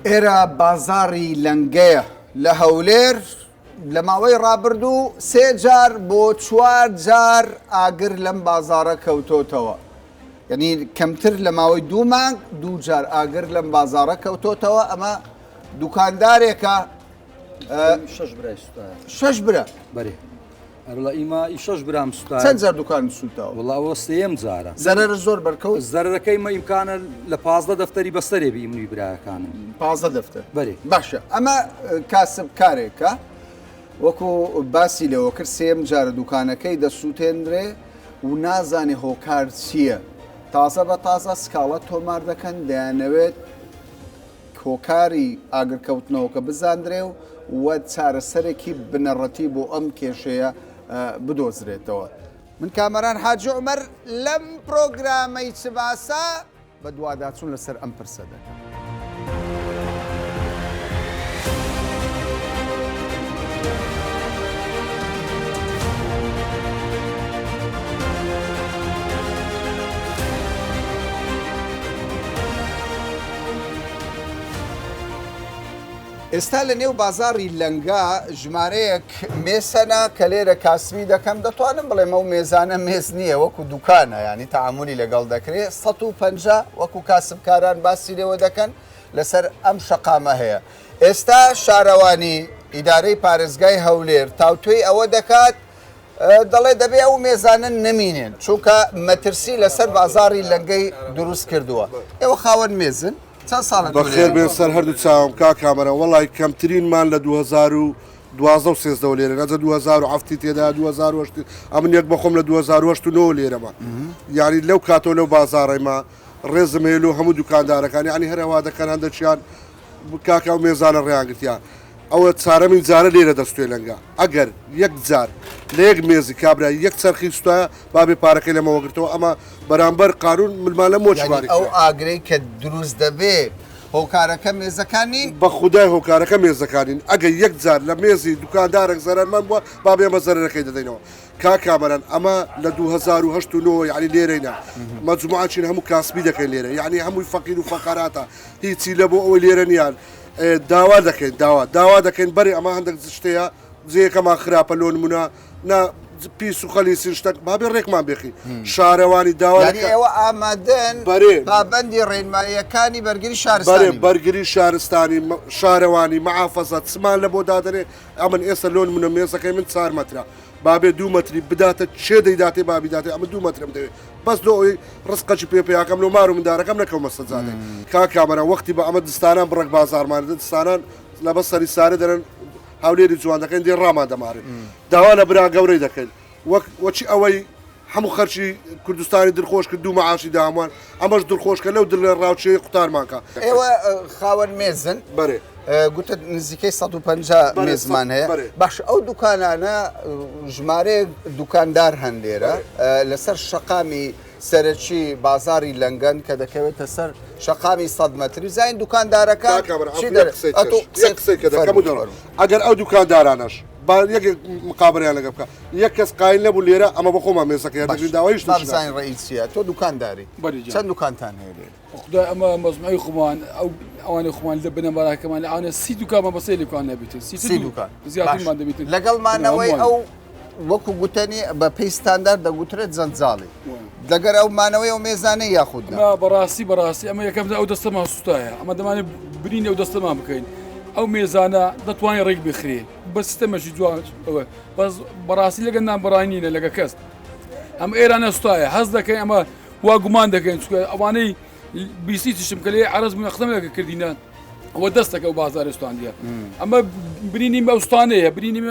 ئێرە بازاری لەنگەیە لە هەولێر لە ماوەی ڕابردوو 3 جار بۆ 4 جار ئاگر لەم بازارە کەوتۆتەوە. یعنی کەمتر لە ماوەی 2 مانگ 2 جار ئاگر لەم بازارە کەوتۆتەوە. ئەمە دوکاندارێکە 6 برە بەێ ئەرڵە ئیما 6 برام سوتا چەند جار دوکان سوتەوە وڵاوە سێم جارە زەرەر زۆر بەرکەوت زەرەکەی مە ئیمکانە لە 15 دەفتەری بەستەرێ بیمنوی برایەکانم 15 دەفتەر بەێ باشە. ئەمە کاسبکارێکە وەکو باسی لەوە کرد سێم جارە دوکانەکەی دەسووتێنرێ و نازانێ هۆکار چییە. تازە بە تازە سکاڵە تۆمار دەکەن دەیانەوێت هۆکاری ئاگرکەوتنەوەکە بزاندرێ و وە چارەسەرێکی بنەڕەتی بۆ ئەم کێشەیە بدۆزرێتەوە. من کامەران حاجی عومەر لەم پرۆگرامەی چ باسە بە دوواداچوون لەسەر ئەم پرسە دەکەم. ئێستا لە نێو بازاری لەنگا ژمارەیەک مێسەنە کە لێرە کاسبی دەکەم دەتوانم بڵێم ئەو مێزانە مێز نییە وەکو دوکانە ینی تەعاملی لەگەڵ دەکرێت 150 وەکو کاسبکاران باسی لێوە دەکەن لەسەر ئەم شەقامە هەیە. ئێستا شارەوانی ئیدارەی پارێزگای هەولێر تاوتوێی ئەوە دەکات دەڵێ دەبێ ئەو مێزانە نەمینێن چونکە مەترسی لەسەر بازاری لەنگەی دروست کردووە. ئێوە خاوەن مێزن بەخێر بێن سەر هەردوو چاوم کا کامەرە وڵی کەمترینمان لە 2012 لێرە نەجە 2007 تێدا 2008 ئەمن یەک بەخۆم لە 2009 لێرەمە یعنی لەو کاتۆ لەو بازارڕێمە ڕێزم هێلو هەموو دوکاندارەکانی ینی هەرەوا دەکەن هەندەچیان کاکە و مێزانە ڕێیانگرتیان ئەوە چارەمی جارە لێرە دەستێ لەنگا ئەگەر یەک جار لە یەک مێزی کابرا یەک چەرخی سوایە بابێ پارەکەی لەمەوە گرتەوە ئەمە بەرامبەر قانون ملمان لە مۆچواری ئەو ئاگرەی کە دروست دەبێت هۆکارەکە مێزەکانین بە خودای هۆکارەکە مێزەکانین ئەگەر یەک جار لە مێزی دوکاندارێک زەرمەند بووە بابێ ئەمە زەرەکەی دەدەینەوە کاکامەران ئەمە لە 2009 یعنی لێرەینە مەجموعاچین هەموو کاسبی دەکەین لێرە یعنی هەمووی فەقیر و فەقاراتە هیچی لە بۆ ئەوەی لێرە نیان داوا دەکەین داوا دەکەین بەری ئەمە هەندێک شتەیە جێیەکەمان خراپە لۆ نمونە پیس و خەلیسی شتێک بابێ ڕێکمان بێخی شارەوانی داوا ئێوە ئامادەن پابەندی ڕێنماییەکانی بەرگری شارستانی بەرگری شارستانی شارەوانی مەعافەزات چمان لە بۆ دادنێ ئەمن ئێستا لۆ نمونە مێزەکەی من 4 مەترە بابێ 2 مەتری بداتە چێ دەیداتێ بابی داتێ ئەمە 2 مەترم دەوێت بەس لۆ ئەوی ڕستقەچی پێپیاکەم لە مار و مندارەکەم نەکەم مەسەجادێ کاکامەرە وەختی بە ئەمە دستانان بڕێک بازارمان دستانان لە بە سەری سارە دەرن هەولێری جوان دەکەن دێ ڕامان دەمارن داوا لە برا گەورەی دەکەن وەچی ئەوەی هەموو خەرچی کوردستانی دڵخۆش کرد دوو مەعاشی داهامان ئەمەش دڵخۆشکە لەو دڵ لە ڕاوچەی قوتارمانکە ئێوە خاوەن مێزن بەێ گوتە نزیکەی 150 مێزمان هەیە باش ئەو دوکانانە ژمارەیە دوکاندار هەندێرە لەسەر شەقامی سەرەکی بازاری لەنگەن کە دەکەوێتە سەر شەقامی 100 مەتری زین دوکاندارەکە ئەگەر ئەو دوکاندارانەش مقابریان لەگە بکە یەک کەس قاین نەبوو لێرە ئەمە بە خۆمان مێزەکە داوایش زین ڕئیسیە تۆ دوکانداری چەند دوکانتان هەیە لێرە خدا ئەمە مەزمعی خۆمان ئەو ئەوانەی خۆمان لە بنەماراکەمان لە ئاە 30 دوکانمان بەسێ لێکان نەبێتن 30 دوکان زیاترمان دەبێتن لەگەڵمانەوەی ئەو وەکو گوتنی بە پێی ستاندار دەگوترێت جەنجاڵی دەگەر ئەو مانەوەی ئەو مێزانەی یاخود بەڕاستی ئەمە یەکەمدا ئەو دەستەمان سوتایە ئەمە دەمانێت برین ئەو دەستەمان بکەین ئەو مێزانە دەتوانێت ڕێک بخرێ بە سیستەمەشی جوان بەس بەڕاستی لەگە نامبڕانینە لەگە کەس ئەم ئێرانە سوتایە هەز دەکەین ئەمە وا گومان دەکەین چکە ئەوانەی بیسی تشم کە لێ عرز مەختەم لەگە کردینە ئەوە دەستەکە و بازارستانیە ئەمە برینی مەستانەیە برینی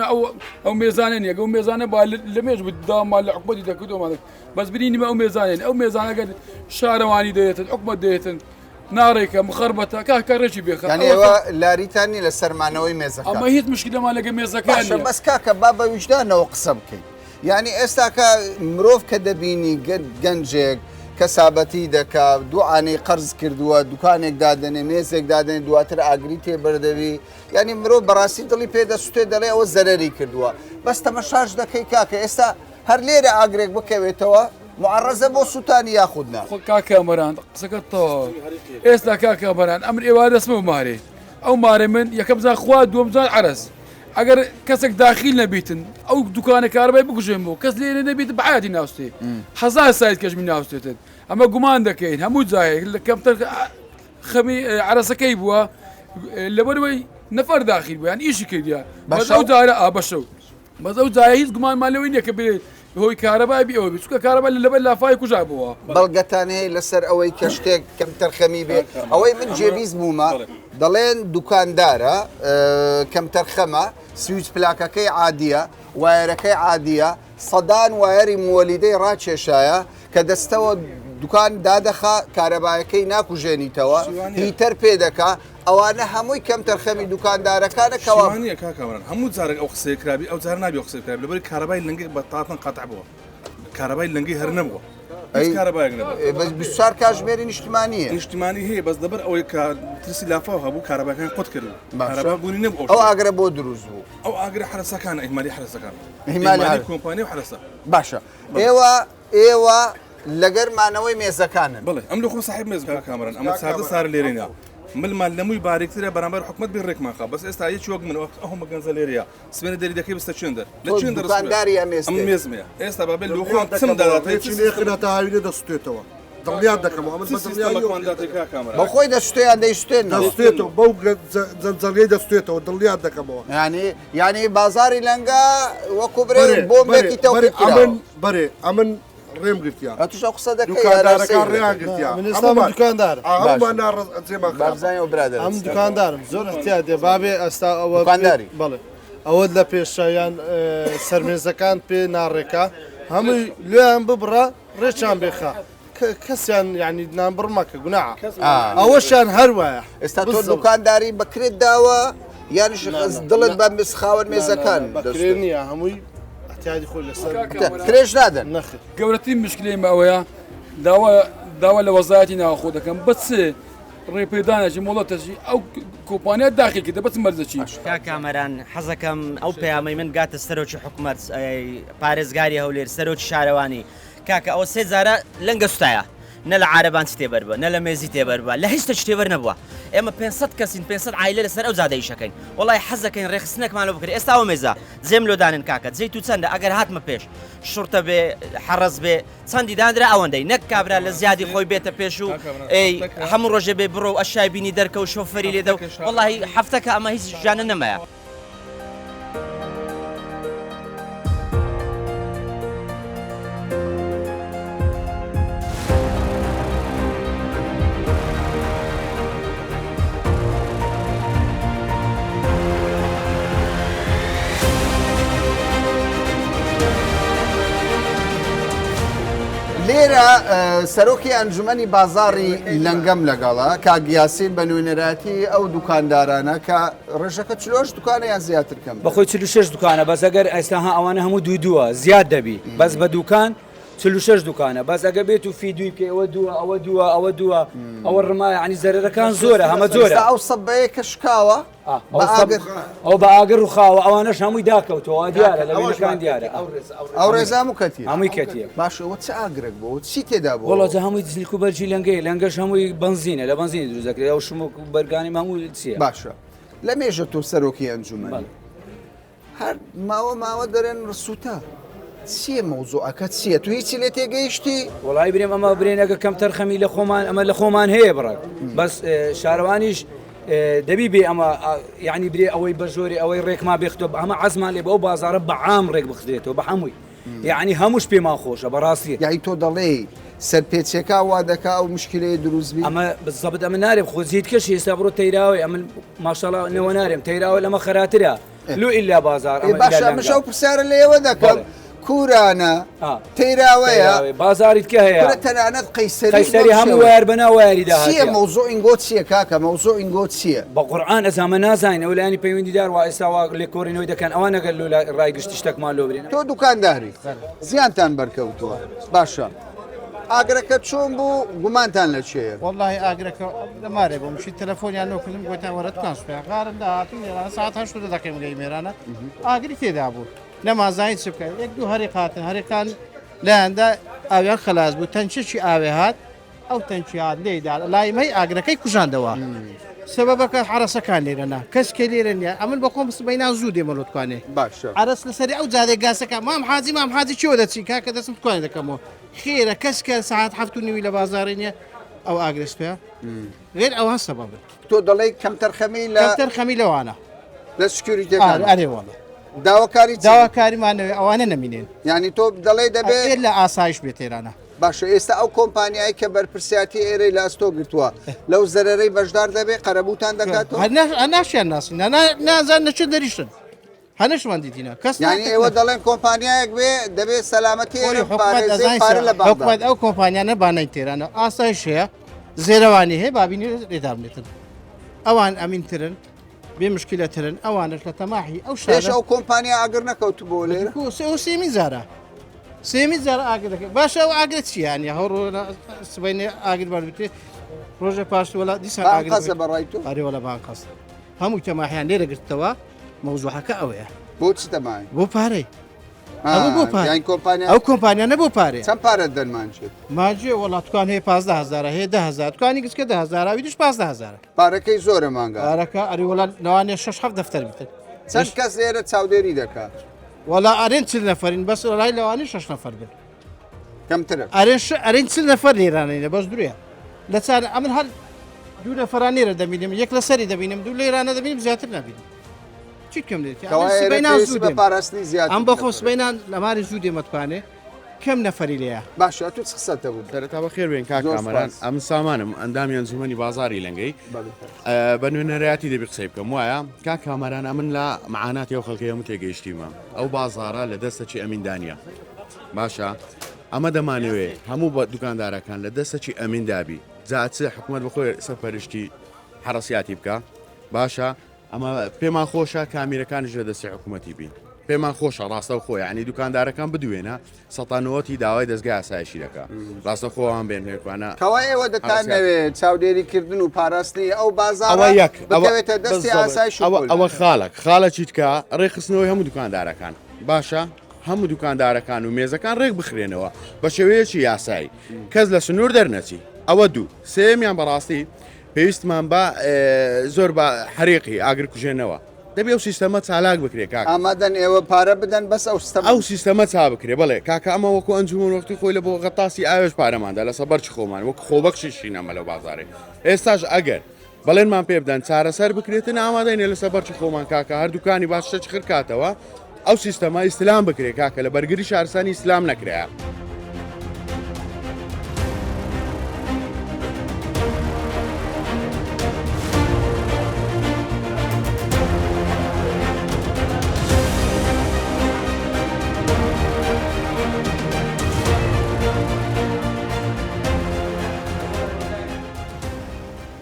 ئەو مێزانە نیە ئەو مێزانە لە مێژ دامان لە حکومەتی دەکردەوەمان بەس برینی ئەو مێزانێن ئەو مێزانەگە شارەوانی دەیەتن حکومەت دەیەتن ناڕێکە مخەربەتە کاکە ڕێکی بێخە ئێوە لاریتانی لە سەرمانەوەی مێزەکە ئەمە هیچ مشکلەمان لەگە مێزەکە بەس کاکە با بە وجدانەوە قسە بکەین یعنی ئێستا کە مرۆڤ کە دەبینی گەنجێک کەسابەتی دەکات دوعانەی قەرز کردووە دوکانێک دادنێ مێزێک دادنێ دواتر ئاگری تێبەردەوی ینی مرۆڤ بەڕاستی دڵی پێدەسوێ دەڵێ ئەوە زەرەری کردووە بەس تەمەشاش دەکەی کاکە ئێستا هەر لێرە ئاگرێک بکەوێتەوە معرەزە بۆ سووتانی یاخودنا کاکەمەران قسەکە تۆ ئێستا کاکەمەران ئەمر ئێوە دەسمە مارێ ئەو مارە من یەکەم خوا دووەمجار عرس ئەگەر کەسێک داخیل نەبیتن ئەو دوکانە کارەبای بکوژێنەوە کەس لێرە نەبیت بەعاتی ناوستێ هەزار سایت کەژمی ناوستێتن ئەمە گومان دەکەین هەموو جایەک لە کەمتر خەمی عرسەکەی بووە لەبەرەوەی نەفەر داخیل بوو یان ئیشی کردیا بەس ئەو جارە بەشەو بەس ئەو جایە هیچ گومانمان لەوەی نییە کە بێت هۆی کارەبای بی ئەوە چکە کارەبا لەبەر لافای کوژا بووە بەڵگەتان هەیە لەسەر ئەوەی کە شتێک کەم تەرخەمی بێت ئەوەی من جێبیز بوومە دەڵێن دوکاندارە کەم تەرخەمە سویچ پلاکەکەی عادیە وایەرەکەی عادیە سەدان وایەری مۆلیدەی ڕاکێشایە کە دەستەوە دوکان دادەخا کارەبایەکەی ناکوژێنیتەوە هیتەر پێ دەکا ئەوانە هەمووی کەم تەرخەمی دوکاندارەکانەکەەوە هەموو جارێک ئەو قسەی کرابی ئەو جار نابی قسەی کرابی لەبەر کارەبای لەنگی بە تاتن قەتع بووە کارەبای لەنگی هەر نەبووە کارەبایەک نەبووە بەس 24 کاتژمێری نیشتیمانیە نیشتیمانی هەیە بەس دەبەر ئەوەی کە ترسی لافاو هەبوو کارەباکان قوت کرد کارەبا بوونی نەبوو ئەو ئاگرە بۆ دروست بوو ئەو ئاگرە حرەسەکانە ئیمالی حرەسەکان هیمالی کۆمپانیا و حرەسە باشە ئێوە لەگەرمانەوەی مێزەکانن بڵێ ئەم لە خۆ صاحب مێز کامەرن ئەمە ساردە سار لێرەیە ملمان لەمووی باریکترە بەرامبەر حکومت بێ ڕێکمانخە بەس ئێستا هیچ وەک من ئەومە گەنجە لێرەیە سبێنە دەری دەکەی بستە چێندەر لە چێندەر دوکانداری مێزمەیە ئێستا بابێ لە خۆم چم خنەتە هاوینە دەستێتەوە دڵیان دەکەمەوە بەخۆی دەستێیان دەیشتێن دەستێتەوە بەو جەنجەڵیەی دەستێتەوە دڵیان دەکەمەوە ینی بازاری لەنگە وەکو برێ بۆمبێکی تەوری بەرێ ئەمن ڕێم گرتیا توش قسە دەکەی دوکاندارەکان ڕێیان گرتیا دوکاندار برادر ئەم دوکاندارم زۆر احتیاط دێ بابێ ئەستا ئەوە دوکانداری بڵێ ئەوە لە پێشیان سەرمێزەکان پێ ناڕێکا هەمووی لێیان ببڕە ڕێچیان بێخا کەسیان یعنی نامبڕ مەکە گوناعە ئەوەشیان هەروایە ئێستا تۆ دوکانداری بەکرێت داوە یانیش دڵت بە مسخاوەن مێزەکان بەکرێ نییە هەمووی احتیاجی خۆی لەسەر کرێژ نادەن نەخێت گەورەترین مشکلەی ئەوەیە داوا لە وەزایەتی ناوخۆ دەکەم بەچێ ڕێپێدانێکی مۆڵەتەژی ئەو کۆمپانیا داخێکی دەبەت مەرزەچی کامەران حەزەکەم ئەو پەیامی من گاتە سەرۆکی حکوومەت پارێزگاری هەولێر سەرۆکی شارەوانی کاکە ئەوە سێ جارە لەنگە سوتایە نە لە عارەبان تێبەر بە نە لە مێزی تێبەر بە لە هیچ تێبەر نەبووە ئێمە 500 کەسین 500 عایلە لەسەر ئەو زادە ئیشەکەین وڵای حەزەکەین ڕێخستنێکمانەوە بکرێت ئێستا ئەو مێزە جێم لۆدانن کاکە جێی تو چەندە ئەگەر هاتمە پێش شورتە بێ حەڕەز بێ چەندی دانرا ئەوەندەی نەک کابرا لە زیادی خۆی بێتە پێش و هەموو ڕۆژە بێ بڕۆ و ئەشای بینی دەرکە و شۆفەری لێدە و وڵی هەفتەکە ئەمە هیچ ژانە نەمایە لێرە سەرۆکی ئەنجومەنی بازاری لەنگەم لەگەڵە کاگیاسین بە نوێنەراتی ئەو دوکاندارانە کە ڕێژەکە چلۆش دوکانە یان زیاتر کەم بەخۆی 46 دوکانە بەس ئەگەر ئێستاها ئەوانە هەموو دووە زیاد دەبی بەس بە دوکان 46 دوکانە بەس ئەگە بێت و فی دوی بکە ئەوە دووە ئەوە ڕمایە عنی زەرەکان زۆرە هەمە زۆرە ئەو سەبەیە کە شکاوە ئەو بە ئاگر و خاوە ئەوانەش هەمووی داکەوتەوە دیارە لەوەکان دیارە ئەو ڕێزام و کەتی هەمووی کەتیە باشەوە چه ئاگرێک بۆ چی تێدا بوو وڵاتە هەمووی دیزیل و بەرجی لەنگەش هەمووی بنزینە لە بنزینی دروستەکرێت ئەو شم و بەرگانی هەموو چیە باشە لە مێژە تۆ سەرۆکی ئەنجومەن هەر ماوە دەرێن ڕسووتە چییە مەوزوعەکە چییە تو هیچی لێ تێگەیشتی وڵای برێم ئەمە برێنەکە کەم تەرخەمی لە خۆمان ئەمە لە خۆمان هەیە بڕێک بەس شارەوانیش دەبی بێ ئەمە یعنی برێ ئەوەی بەژۆری ئەوەی ڕێکما بێختەوە ئەمە عزمان لێ بە ئەو بازارە بە عام ڕێک بخرێتەوە بە هەمووی یعنی هەمووش پێمان خۆشە بەڕاستی یعنی تۆ دەڵێ سەرپێچێکا وا دەکا ئەو مشکلەیە دروستبی ئەمە بزەبت ئەمە نارێ خۆزیت کەشی ئێستا بڕۆ تەیراوی ئەمە ماشەڵا نەوە نارێم تەیراوە لەمە خەراترە لو ئیلا بازار باشە مشەو پرسیارە لێوە دەکەم کورانە تەیراوەیە بازاریت کە هەیە تەنانەت قەیسەری هەموو وار بەنا واری چییە مەوزوع ئینگۆ چییە کاکە مەوزوع ئینگۆ چییە بە قورئان ئەزامە نازانین ئەولانی پەیوەندیدار وا ئێستا لێ کۆڕینەوەی دەکەن ئەوان ئەگەر لۆ ڕایگشتی شتێکمان لۆ برێن تۆ دوکانداری زیانتان بەرکەوتووە باشە ئاگرەکە چۆن بوو گومانتان لە چێە والله ئاگرەکە لەمارێ بۆ مشی تەلەفۆنیان نۆکردم گوتیان وەرە دوکان سوپێ غارم داهاتم لێرانە ساعت 8 دەکەم گەی مێرانە ئاگری تێدا بوو نەمازانی چ بکەین یەک دوو هەرێک هاتن هەرێکان لایەندا ئاویان خلاص بوو تەنچێکی ئاوێ هات ئەو تەنچی هات لێدا لایمەی ئاگرەکەی کوژاندەوە سببەکە حرەسەکان لێرەنا کەسکە لێرە نیە ئەمن بەخۆم سبەینا زوو دێمەڵۆتوانێ باشە عرس لەسەری ئەو جادێک گاسەکە مام حاجی چۆ دەچی کاکە دەستم توانێت دەکەمەوە خێرە کەسکە ساعت 7:30 لە بازارێ نیە ئەو ئاگرس پێ غێر ئەوە سەبەب تۆ دەڵێ کەمتەر خەمی لە خەمی لەوانە لە سکیوریتەکان ئەرێوەڵە داواکاری داواکاریمانەوە ئەوانە نەمینێن ینی تۆ دەڵێ دەبێت لە ئاسایش بێت تێرانە باشە ئێستا ئەو کۆمپانیایی کە بەرپرسیاتی ئێرەی لە ئەستۆ گرتووە لەو زەرەرەی بەشدار دەبێت قەرەبووتان دەکاتەوە ناشیان ناسین نازان نەچ دەریشتن هەنەشمان دیتینە کەس ینی ئێوە دەڵێن کۆمپانیایەک بێ دەبێت سەلامەتی حکومەت ئەو کۆمپانیانە بانای تێرانە ئاسایش هەیە زێرەوانی هەیە بابینی لێدابنێتن ئەوان ئەمینترن بێ مشکلەترن ئەوانش لە تەماحی ئەو شێش ئەو کۆمپانیا ئاگر نەکەوت بۆ لێرە سێمی زارە سێمی زار ئاگر دەکەێت باشە ئەو ئاگرێت چیانی هەڕۆ سبینێ ئاگر بەربێ ڕۆژە پاشوەلا دیسان قەزە بەڕای تو ئەرێوەڵە بان قەس هەموو تەماحیان لێرە گرتەوە مەوزوعەکە ئەوەیە بۆ چ تەمای بۆ پارەی بۆ پارەی کۆمپانیا ئەو کۆمپانیانە بۆ پارێ چەند پارەت دەرمانچێت ماجێ وڵاتکان هەیە 15,000 هەیە 10,000 توانی گچکە 10,000 دیش 15,000 پارەکەی زۆرە مانگە پارەکە ئەریوەڵات لەوانێ 6 دەفتەر بیتن چەند کەس لێرە چاودێری دەکات وڵا ئەرێن چل نەفرین بەس لای لەوانی 6 نەفر بن کەمترە ئەرێن چل نەفر لێرانەیە بەس دوورە لە چار ئەمن هەر دوو نەفران لێرە دەبینم یەک لە سەری دەبینم دوو لێرانە دەبینم زیاتر نبینم چیت کەم لێت پاراستنی زیاد ئەم بەخۆ سبەینان لەماری زوو دێمەتوانێ کەم نەفری لەیە باشە تو قسەتە بوو دەرەتا بە خێر بێن کاکامەران ئەم سامانم ئەندامیان زمانی بازاری لەنگەی بە نوێنەرایەتی دەبی قسەی بکەم وایە کاکامەران ئەمن لە معاناتی ئەو خەڵکی هەموو تێگەیشتیمە ئەو بازارە لە دەستەچی ئەمیندانە باشە ئەمە دەمانەوێ هەموو بە دوکاندارەکان لە دەستەچی ئەمیندابی جاچە حکوومەت بخۆی سەرپەرشتی حرەسیاتی بکە باشە ئەمە پێمان خۆشە کامیرەکانیش لە دەستی حکوومەتی بین پێمان خۆشە ڕاستە و خۆی ینی دوکاندارەکان بدوێنە سەتانەوەتی داوای دەستگای ئاسایشی دەکە ڕاستە خۆیان بێن هێکوانە کەوا ئێوە دەتانەوێت چاودێریکردن و پاراستنی ئەو بازارە یەک بکەوێتە دەستی ئاسایش ئەوە خاڵە چیتکە ڕێخستنەوەی هەموو دوکاندارەکان باشە هەموو دوکاندارەکان و مێزەکان ڕێک بخرێنەوە بە شێوەیەکی یاسایی کەس لە سنوور دەرنەچی ئەوە دوو سێمیان بەڕاستی پێویستمان بە زۆر بە حریقی ئاگر کوژێنەوە دەبێ ئەو سیستەمە چالاک بکرێ کاک ئامادەن ئێوە پارە بدەن بەس ئەو سیستەمە چا بکرێ بەڵێ کاکە ئەمە وەکو ئەنجومەن وەختی خۆی لە بۆ غەتاسی ئاوێش پارەماندا لە سەبەرچ خۆمان وەکو خۆبەخشیشینەمە لەو بازارێ ئێستاش ئەگەر بەڵێنمان پێ بدەن چارەسەر بکرێتن ئامادەینێ لە سەبەرچ خۆمان کاکە هەردووکانی باشە چخر کاتەوە ئەو سیستەمە ئیسلام بکرێ کاکە لە بەرگری شارستانی ئیسلام نەکرێ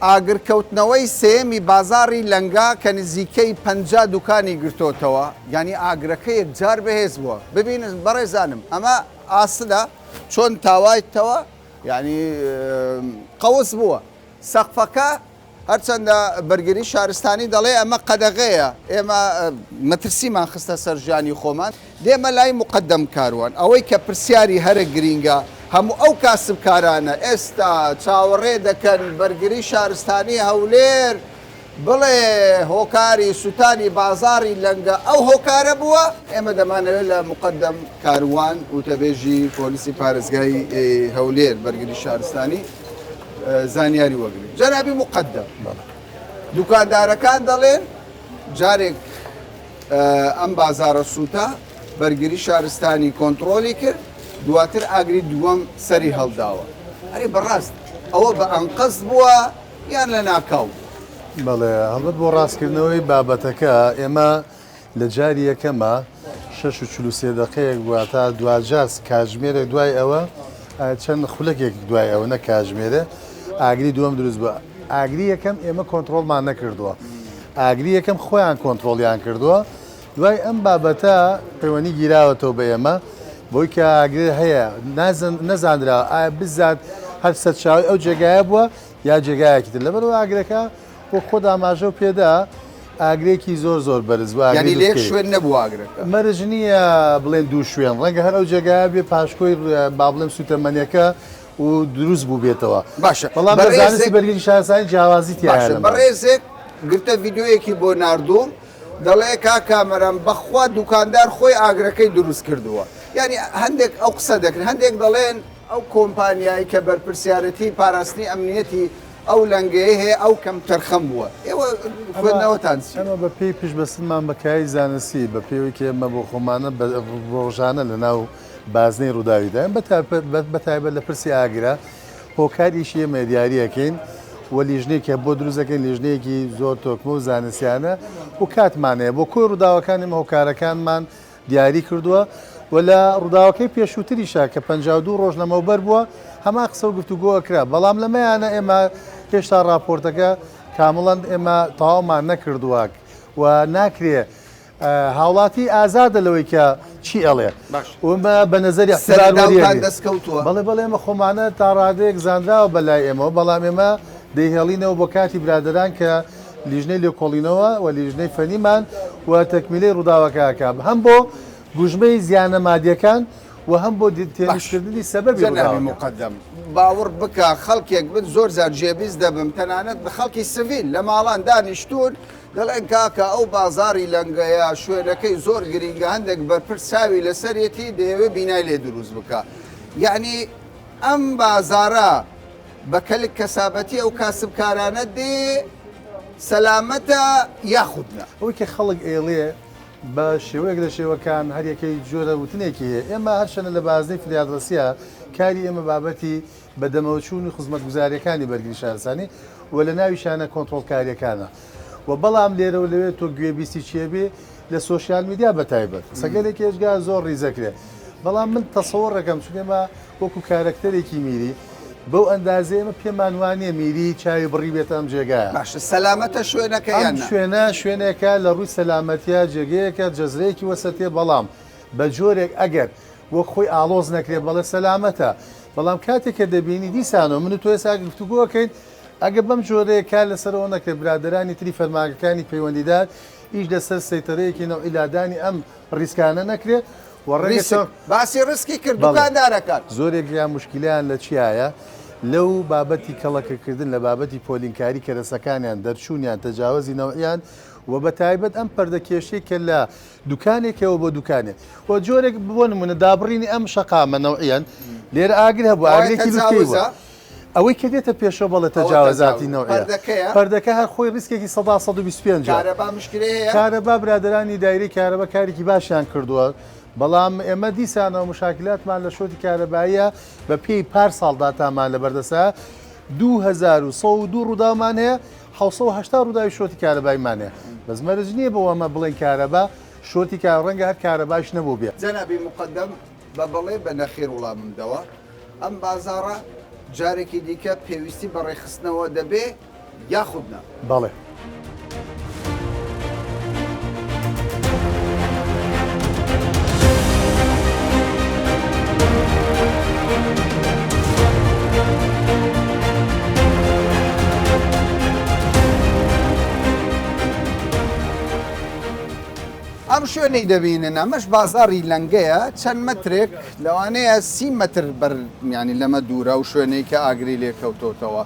ئاگرکەوتنەوەی سێمی بازاری لەنگا کە نزیکەی 50 دوکانی گرتۆتەوە ینی ئاگرەکە یەکجار بەهێز بووە ببینن بەڕێزانم ئەمە ئاسدا چۆن تاوایتەوە ینی قەوس بووە سەقفەکە هەرچەندە بەرگری شارستانی دەڵێ ئەمە قەدەغەیە ئێمە مەترسیمان خستە سەرژانی خۆمان دێمە لای مقدەم کاروان ئەوەی کە پرسیاری هەرە گرینگە هەموو ئەو کاسبکارانە ئێستا چاوەڕێ دەکەن بەرگری شارستانی هەولێر بڵێ هۆکاری سووتانی بازاری لەنگە ئەو هۆکارە بووە ئێمە دەمانەوێت لە مقدەم کاروان وتەبێژی پۆلیسی پارێزگای هەولێر بەرگری شارستانی زانیاری وەگرین جەنابی مقدەم دوکاندارەکان دەڵێن جارێک ئەم بازارە سووتە بەرگری شارستانی کۆنتترۆلی کرد دواتر ئاگری دووەم سەری هەڵداوە هەری بەڕاست ئەوە بە ئەنقەز بووە یان لە ناکاو بەڵێ هەڵبەت بۆ ڕاستکردنەوەی بابەتەکە ئێمە لە جاری یەکەمە 6:43 دقەیەک بووە تا دوجار کاتژمێرێک دوای ئەوە چەند خولەکێک دوای ئەوە نە کاتژمێرە ئاگری دووەم دروست بووە ئاگری یەکەم ئێمە کۆنتترۆلمان نەکردووە ئاگری یەکەم خۆیان کۆنتترۆلیان کردووە دوای ئەم بابەتە پەیوەندی گیراوەتەوە بە ئێمە بۆی کە ئاگرێ هەیە نەزانراوە ئایا بزات هەر سەرچاوی ئەو جێگایە بووە یا جێگایەکی تر لەبەرەوە ئاگرەکە بۆ خۆ داماژە و پێدا ئاگرێکی زۆر بەرز بووە لێک شوێن نەبوو ئاگرەکە مەرج نییە بڵێن دوو شوێن ڕەنگە هەر ئەو جێگایە بێ پاشکۆی با بڵێم سوتەمەنیەکە و دروست بوو بێتەوە باشە بەڵام بەزانستی بەرگری شارستانی جیاوازی تیاە بەڕێزێک گرتە ڤیددیوەیەکی بۆ نردوم دەڵێ کا کامەران بەخوا دوکاندار خۆی ئاگرەکەی دروست کردووە یعنی هەندێک ئەو قسە دەکرن هەندێک دەڵێن ئەو کۆمپانیایی کە بەرپرسیارەتی پاراستنی ئەمنیەتی ئەو لەنگەیە هەیە ئەو کەم تەرخەم بووە ئێوە خوێندنەوەتان ئەمە بە پێی پشتبەستمان بەکاری زانستی بە پێوەیەکی ئەمە بۆ خۆمانە ڕۆژانە لە ناو بازنەی ڕووداویدایان بەتایبەت لە پرسی ئاگرە هۆکاریشی ئێمە دیاریەکەین و لیژنێکە بۆ دروستەکەین لیژنەیەکی زۆر تۆکمە و زانستیانە و کاتمانەیە بۆ کۆی ڕووداوەکانی هۆکارەکانمان دیاری کردووە و لە ڕووداوەکەی پێشووتریشە کە 52 ڕۆژ لەمەوبەر بووە هەما قسە و گفتوگۆکرا بەڵام لەمەیانە ئێمە هێشتا راپۆرتەکە کامڵەن ئێمە تەواومان نەکردووە و ناکرێ هاوڵاتی ئازادە لەوەی کە چی ئەڵێ ومە بە نەزەری دەستکەوتووە بەڵێ بەڵێ ئێمە خۆمانە تا ڕادەیەک زانراوە بەلای ئێمە بەڵام ئێمە دەیهێڵینەوە بۆ کاتی برادران کە لیژنەی لێکۆڵینەوە و لیژنەی فەنیمان و تەکمیلەی ڕووداوەکەکە هەم بۆ گوژمەی زیانە مادیەکان و هەم بۆ تێنیشکردنی سەبەبی مقدم باوەڕ بکە خەڵکێک بن زۆر زار جێبیست دەبم تەنانەت بە خەڵکی سڤیل لە ماڵان دانیشتون دەڵێن کاکە ئەو بازاری لەنگەیە شوێنەکەی زۆر گرینگە هەندێک بەرپرساوی لەسەرەتی دەیەوێت بینای لێ دروست بکە یعنی ئەم بازارە بەکەلک کەسابەتی ئەو کاسبکارانە دێ سەلامەتە یاخودنا ئەوەی کە خەڵک ئێڵێ بە شێوەیەک لە شێوەکان هەریەکەی جۆرە وتنێکی هەیە ئێمە هەرشەنە لە بازنەی فریادڕسیە کاری ئێمە بابەتی بەدەمەوەچوونی خزمەتگوزاریەکانی بەرگری شارستانی و لە ناویشانە کۆنتترۆلکاریەکانە و بەڵام لێرەوە لەوێت تۆ گوێبیستی چێبێ لە سوۆسیال میدیا بەتایبەت سەگەلێک هێژگا زۆر ڕیزەکرێ بەڵام من تەسەوەڕ ڕەکەم چونێمە وەکو کارکتەرێکی میری بەو ئەندازێ ئمە پێمان وانێ میری چاوی بڕی بێت ئەم جێگایە باشە سەلامەتە شوێنەکە یان شوێنێکە لە ڕووی سەلامەتیا جێگەیەکە جەزرەیەکی وەسەتێ بەڵام بە جۆرێک ئەگەر وەک خۆی ئالۆز نەکرێت بەڵێ سەلامەتە بەڵام کاتێککە دەبینی دیسانەوە من تۆ ێسا گفتوگۆکەین ئەگە بەم جۆرەیە کار لەسەرەوە نەکرێت برادرانی تری فەرمانگەکانی پەیوەندیدار هیچ لەسەر سەیتەرەیەکی نەوئیلادانی ئەم ڕیسکانە نەکرێت باسی ڕسکی کرد دوکاندارەکان زۆرێک یان مشکلیان لە چیایە لەو بابەتی کەڵەکەکردن لە بابەتی پۆلینکاری کەرەسەکانیان دەرچوونیان تەجاوزی نەوەیان و بە تایبەت ئەم پەردەکێشەی کە لە دوکانێکەوە بۆ دوکانێک و جۆرێک بۆ نمونە دابڕینی ئەم شەقامە نەوەیان لێرە ئاگر هەبوو ئاگرێکی لوکەیوە ئەوەی کە دێتە پێشەوە بەڵێ تەجاوزاتی نەوەیە پەردەکە هەر خۆی ریسکێکی 125 کارەبا برادرانی دایری کارەبا کارێکی باشیان کردووە بەڵام ئێمە دیسانەوە مشاکلاتمان لە شۆتی کارەباییە بە پێی پار ساڵداتامان لە بەردەسا 2102 ڕووداومان هەیە 1970 ڕووداوی شۆتی کارەباییمان هەیە بەزمەرج نییە بەوە ئەمە بڵێن کارەبا شۆتی کار ڕەنگە هەر کارەباش نەبوو بێت جەنابی مقدم بە بڵێ بە نەخێر وڵاممدەوە ئەم بازاڕە جارێکی دیکە پێویستی بەڕێخستنەوە دەبێ یاخودنا بەڵێ ئەم شوێنەی دەبینن ئەمەش بازاری لەنگەیە چەند مترێک لەوانەیە 30 متر بەرمیانی لەمە دوورە و شوێنەی کە ئاگری لێکەوتۆتەوە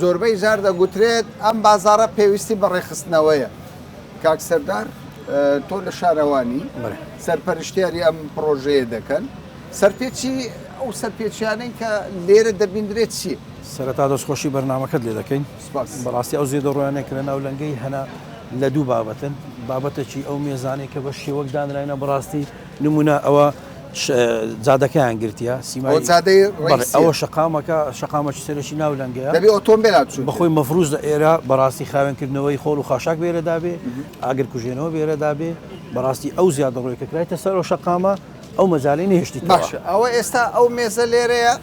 زۆربەی جار دەگوترێت ئەم بازارە پێویستی بەڕێخستنەوەیە کاک سەردار تۆ لە شارەوانی سەرپەرشتیاری ئەم پرۆژەیە دەکەن سەرپێچی ئەو سەرپێچیانەی کە لێرە دەبیندرێت چی؟ سەرەتا دەستخۆشی بەرنامەکەت لێ دەکەین بەڕاستی ئەو زێدە ڕۆیانێک لە ناو لەنگەی هەنا لە دوو بابەتن بابەتەکی ئەو میێزانێک کە بە شێوەک دانراینە بەڕاستی نمونە ئەوە جادەکەیان گرتیە سیمای ئەوە شقامەکی سەرشی ناو لەنگەیە دەبێ ئۆتۆمبیلات بەخۆی مەفروز لە ئێرە بەڕاستی خاوێنکردنەوەی خۆڵ و خاشاک بێرەدا بێ ئاگر کوژێنەوە بێرەدا بێ بەڕاستی ئەو زیادە ڕۆی کە کرایتە سەر و شقامە ئەو مەزالی نهێشتی باشە ئەوە ئێستا ئەو مێزە لێرەیە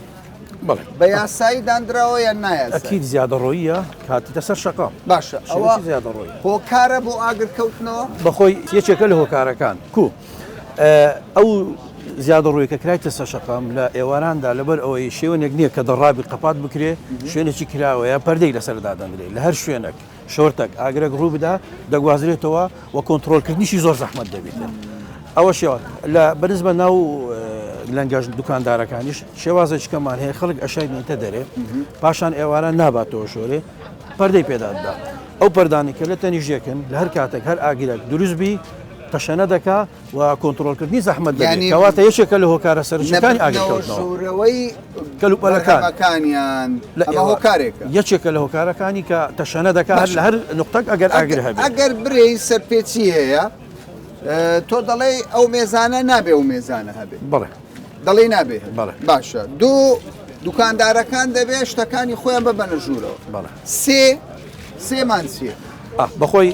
بە یاسایی دانراوە یان نایە ئەکید زیادە ڕۆیە کاتیتە سەر شقام باشە ئەوە زیادە ڕۆی هۆکارە بۆ ئاگرکەوتنەوە بەخۆی یەکێکە لە هۆکارەکان کو ئەو زیادە ڕۆی کە کرایتە سەر شقام لە ئێواراندا لەبەر ئەوەی شێوەنێک نییە کە دەڕابی قەپات بکرێ شوێنێکی کراوەیە پەردەی لەسەردا دەنگرێت لە هەر شوێنێک شۆرتێک ئاگرێک ڕوو بدا دەگوازرێتەوە و کۆنتترۆلکردنیشی زۆر زەحمەت دەبێت ئەوە شێوە لە بەنسبە ناو لەنگەش دوکاندارەکانیش شێوازێکمان هەیە خەڵک ئەشایێتە دەرێ پاشان ئێوارە ناباتەوە شۆرێ پەردەی پێدادا ئەو پەردانی کە لە تەنیژێکن لە هەر کاتێک هەر ئاگیرێک دروستبی تەشەنە دەکا و کۆنتترۆلکردنی زەحمەت دەکەواتە یەکێکە لە هۆکارە سەرچەکانی ئاگرکەوتنەوەی کەلوپەلەکان هۆکارێکە یەکێکە لە هۆکارەکانی کە تەشەنە دەکات هەر لە هەر نقطەک ئەگەر ئاگر هەبێت ئەگەر برێی سەرپێچی هەیە تۆ دەڵێ ئەو مێزانە نابێ و مێزانە هەبێت بڵێ دەڵێ نابێ باشە دوکاندارەکان دەبێت شتەکانی خۆیان ببەنە ژوورەوە سێمان چیە؟ بەخۆی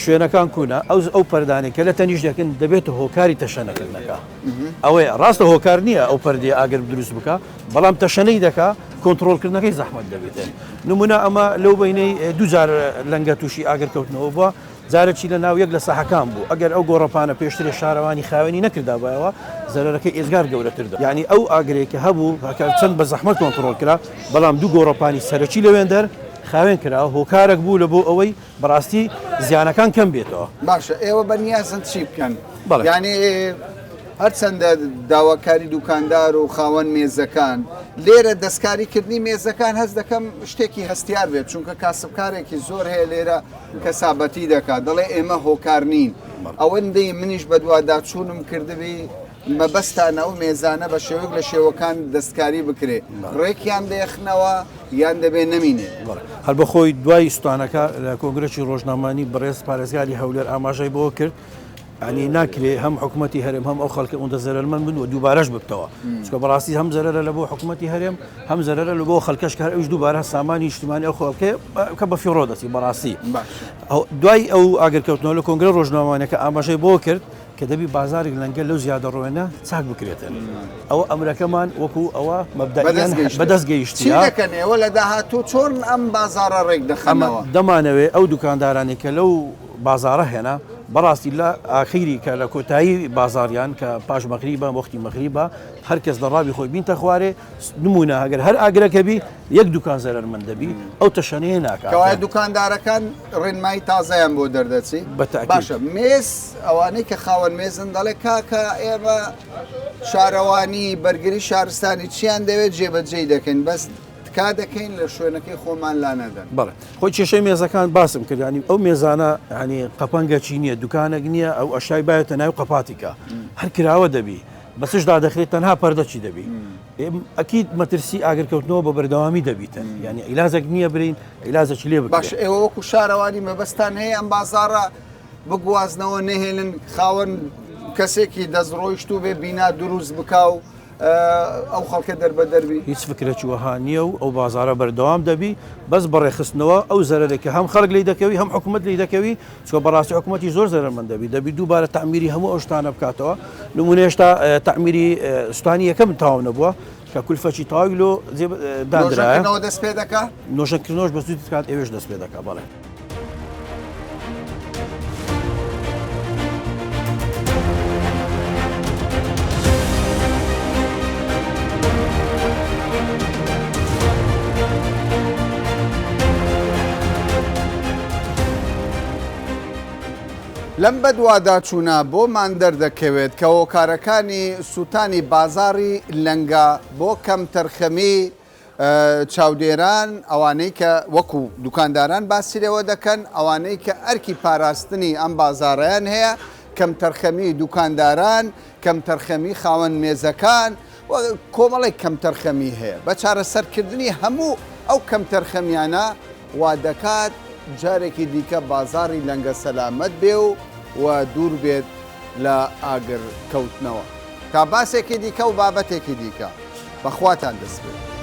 شوێنەکان کوونە ئەو پەردانی کە لە تەنیش دەکەن دەبێت هۆکاری تەشەنەکردنەکە ئەوەیە ڕاستە هۆکار نییە ئەو پەردی ئاگر دروست بکە بەڵام تەشەنەی دەکا کۆنتترۆلکردنەکەی زەحمەت دەبێتن نمونە ئەمە لەو بینەی دوجار لەنگە تووشی ئاگرکەوتنەوە بووە جارێکی لە ناو یەک لە ساحەکان بوو ئەگەر ئەو گۆڕەپانە پێشترێ شارەوانی خاوێنی نەکردابایەوە زەرەرەکەی ئێزگار گەورەتردا یعنی ئەو ئاگرێکە هەبوو چەند بە زەحمەت کۆنتترۆل کرا بەڵام دوو گۆڕەپانی سەرەکی لەوێن دەر خاوێن کراوە هۆکارێک بوو لە بۆ ئەوەی بەڕاستی زیانەکان کەم بێتەوە باشە ئێوە بەنیازن چی بکەن ینی هەرچەندە داواکاری دوکاندار و خاوەن مێزەکان لێرە دەستکاریکردنی مێزەکان هەست دەکەم شتێکی هەستیار بێت چونکە کاسبکارێکی زۆر هەیە لێرە کەسابەتی دەکات دەڵێ ئێمە هۆکار نین ئەوەندەی منیش بە دوواداچوونم کردبی مەبەستانە و مێزانە بە شێوەیەک لە شێوەکان دەستکاری بکرێت ڕێکیان دەیەخنەوە یان دەبێ نەمینێ هەر بەخۆی دوای ستوانەکە لە کۆنگرێکی ڕۆژنامانی بەڕێز پارێزگاری هەولێر ئاماژەی بۆ کرد ئەنی ناکرێ هەم حکوومەتتی هەرێم هەم ئەو خەڵکە ئەوەندە زەرمەند بن و دووبارەش بکتەوە چکە بەڕاستی هەم زەرەرە لە بۆ حکوومەتتی هەرێم هەم زەرەرە لە بۆ خەڵکەش کار ئەوش دووبارە سامانی نیشتیمانی ئەو خەڵکە کە بە فیڕۆ دەچی بەڕاستی دوای ئەو ئاگرکەوتنەوە لە کۆنگرە ڕۆژنامانەکە ئاماژەی بۆ کرد کە دەبی بازارێک لەنگە لەو زیادە ڕۆێنە چاک بکرێتن ئەوە ئەمرەکەمان وەکو ئەوە بەدەست گەیشتی دەکەنەوە لە داهاتوو چۆن ئەم بازارە ڕێک دەخەمەوە دەمانەوێت ئەو دوکاندارانی کە لەو بازارە هێنا بەڕاستی لە ئاخیری کە لە کۆتایی بازاریان کە پاش مەغریبە وەختی مەغریبە هەرکەس دەڕابی خۆی بینتە خوارێ نمونە ئەگەر هەر ئاگرەکەبی یەک دوکان زەرمەند دەبی ئەو تەشەنەیە ناکات دوکاندارەکان ڕێنمایی تازایان بۆ دەردەچی باشە مێز ئەوانەی کە خاوەن مێزن دەڵێ کاکە ئێمە شارەوانی بەرگری شارستانی چیان دەوێت جێبەجێ دەکەین بەس کا دەکەین لە شوێنەکەی خۆمان لا نەدەن بەڵێ خۆی کێشەی مێزەکان باسم کردانی ئەو مێزانە ینی قەپەنگەچی نییە دوکانێک نییە ئەو ئەشای باەتە ناو قەپاتیکە هەر کراوە دەبی بەسشدا دەخرێت تەنها پەردەچی دەبی ئەکیید مەترسی ئاگرکەوتنەوە بە بەردەوامی دەبیتن ینی ئیلازێک نییە برین ئیلازێکی لێ باش ئێوە وەکو شارەوانی مەبەستان هەیە ئەم بازارە بگوازنەوە نەهێنن خاوەن کەسێکی دەستڕۆیشت و بێ بینا دروست بکاو ئەو خەڵکە دەربە دەربی هیچ فکرێکی وەها نییە و ئەو بازارە بەردەوام دەبی بەس بەڕێخستنەوە ئەو زەرەرێکە هەم خەڵک لی دەکەوی هەم حکوومەت لی دەکەوی چۆ بەڕاستی حکوومەتی زۆر زەرمەند دەبی دەبی دووبارە تەعمیری هەموو ئەو شتانە بکاتەوە نمونە هێشتا تەعمیری ستانی یەکەم تاو نەبووە کە کولفەکی تاوی لۆ دانرایە دەست پێ دەکا نۆژەکردنەوەش بە زووی کات ئێوەش دەست پێ دەکا بەڵێ لەم بەدوادا چوونە بۆمان دەردەکەوێت کە هۆکارەکانی سووتانی بازاری لەنگە بۆ کەم تەرخەمی چاودێران ئەوانەی کە وەکو دوکانداران باسیرەوە دەکەن ئەوانەی کە ئەرکی پاراستنی ئەم بازاڕیان هەیە کەم تەرخەمی دوکانداران کەم تەرخەمی خاوەن مێزەکان کۆمەڵی کەم تەرخەمی هەیە بە چارەسەرکردنی هەموو ئەو کەم تەرخەمیانە وا دەکات جارێکی دیکە بازاری لەنگە سەلامەت بێ و دوور بێت لە ئاگر کەوتنەوە تا باسێکی دیکە و بابەتێکی دیکە بەخواتان دەست بێت.